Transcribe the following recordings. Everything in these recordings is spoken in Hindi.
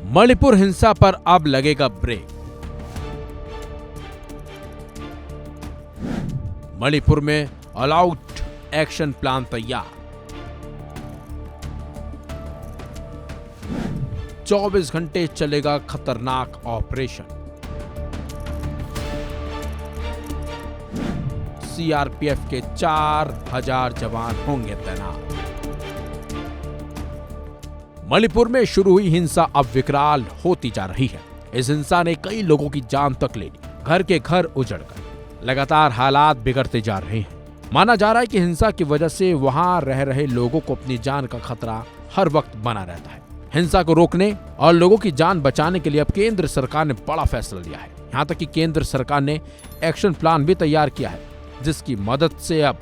मणिपुर हिंसा पर अब लगेगा ब्रेक। मणिपुर में ऑल आउट एक्शन प्लान तैयार। 24 घंटे चलेगा खतरनाक ऑपरेशन। सीआरपीएफ के 4000 जवान होंगे तैनात। मणिपुर में शुरू हुई हिंसा अब विकराल होती जा रही है। इस हिंसा ने कई लोगों की जान तक ले ली। घर के घर उजड़ गए। लगातार हालात बिगड़ते जा रहे हैं। माना जा रहा है कि हिंसा की वजह से वहां रह रहे लोगों को अपनी जान का खतरा हर वक्त बना रहता है। हिंसा को रोकने और लोगों की जान बचाने के लिए अब केंद्र सरकार ने बड़ा फैसला लिया है। यहाँ तक कि केंद्र सरकार ने एक्शन प्लान भी तैयार किया है, जिसकी मदद से अब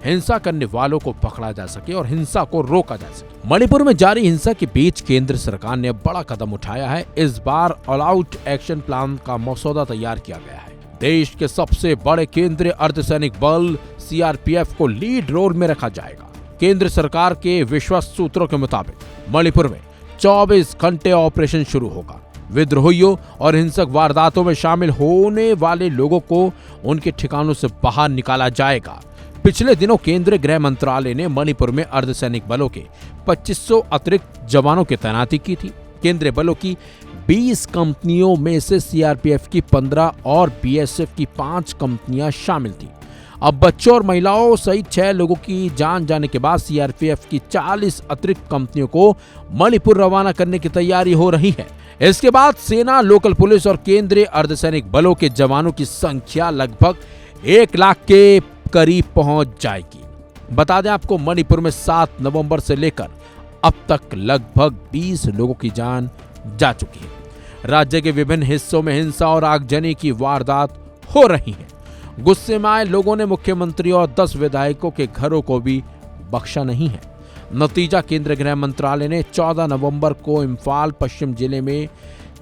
हिंसा करने वालों को पकड़ा जा सके और हिंसा को रोका जा सके। मणिपुर में जारी हिंसा के बीच केंद्र सरकार ने बड़ा कदम उठाया है। इस बार ऑल आउट एक्शन प्लान का मसौदा तैयार किया गया है। देश के सबसे बड़े केंद्रीय अर्धसैनिक बल सीआरपीएफ को लीड रोल में रखा जाएगा। केंद्र सरकार के विश्वस्त सूत्रों के मुताबिक मणिपुर में 24 घंटे ऑपरेशन शुरू होगा। विद्रोहियों और हिंसक वारदातों में शामिल होने वाले लोगों को उनके ठिकानों से बाहर निकाला जाएगा। पिछले दिनों केंद्रीय गृह मंत्रालय ने मणिपुर में अर्धसैनिक बलों के 2500 अतिरिक्त जवानों की तैनाती की थी। केंद्रीय बलों की 20 कंपनियों में से सीआरपीएफ की 15 और बीएसएफ की 5 कंपनियां शामिल थी। अब बच्चों और महिलाओं सहित 6 लोगों की जान जाने के बाद सीआरपीएफ की 40 अतिरिक्त कंपनियों को मणिपुर रवाना करने की तैयारी हो रही है। इसके बाद सेना, लोकल पुलिस और केंद्रीय अर्धसैनिक बलों के जवानों की संख्या लगभग 1 लाख के करीब पहुंच जाएगी। बता दें आपको, मणिपुर में 7 नवंबर से लेकर अब तक लगभग 20 लोगों की जान जा चुकी है। राज्य के विभिन्न हिस्सों में हिंसा और आगजनी की वारदात हो रही है। गुस्से में आए लोगों ने मुख्यमंत्री और 10 विधायकों के घरों को भी बख्शा नहीं है। नतीजा, केंद्रीय गृह मंत्रालय ने 14 नवंबर को इम्फाल पश्चिम जिले में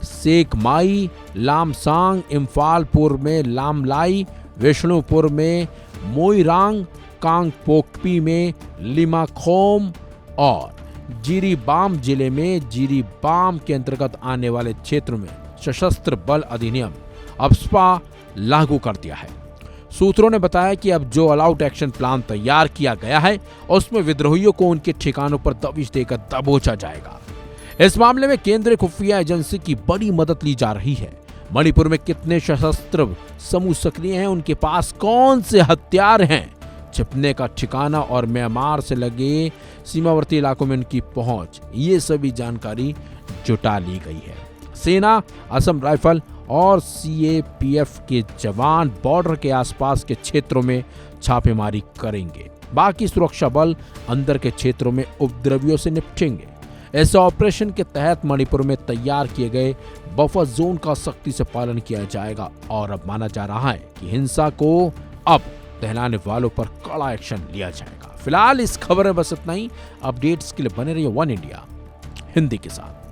सेकमाई, लामसांग, इम्फाल पूर्व में लामलाई, विष्णुपुर में मोइरांग, कांगपोकपी में लिमाखोम और जिरीबाम जिले में जिरीबाम के अंतर्गत आने वाले क्षेत्रों में सशस्त्र बल अधिनियम अप्सपा लागू कर दिया है। सूत्रों ने बताया कि अब जो ऑल आउट एक्शन प्लान तैयार किया गया है उसमें विद्रोहियों को उनके ठिकानों पर दबिश देकर दबोचा जाएगा। इस मामले में केंद्रीय खुफिया एजेंसी की बड़ी मदद ली जा रही है। मणिपुर में कितने सशस्त्र समूह सक्रिय हैं, उनके पास कौन से हथियार हैं, छिपने का ठिकाना और म्यांमार से लगे सीमावर्ती इलाकों में उनकी पहुंच, ये सभी जानकारी जुटा ली गई है। सेना, असम राइफल और सीएपीएफ के जवान बॉर्डर के आसपास के क्षेत्रों में छापेमारी करेंगे। बाकी सुरक्षा बल अंदर के क्षेत्रों में उपद्रवियों से निपटेंगे। इस ऑपरेशन के तहत मणिपुर में तैयार किए गए बफर जोन का सख्ती से पालन किया जाएगा और अब माना जा रहा है कि हिंसा को अब दहलाने वालों पर कड़ा एक्शन लिया जाएगा। फिलहाल इस खबर में बस इतना ही। अपडेट्स के लिए बने रहिए वन इंडिया हिंदी के साथ।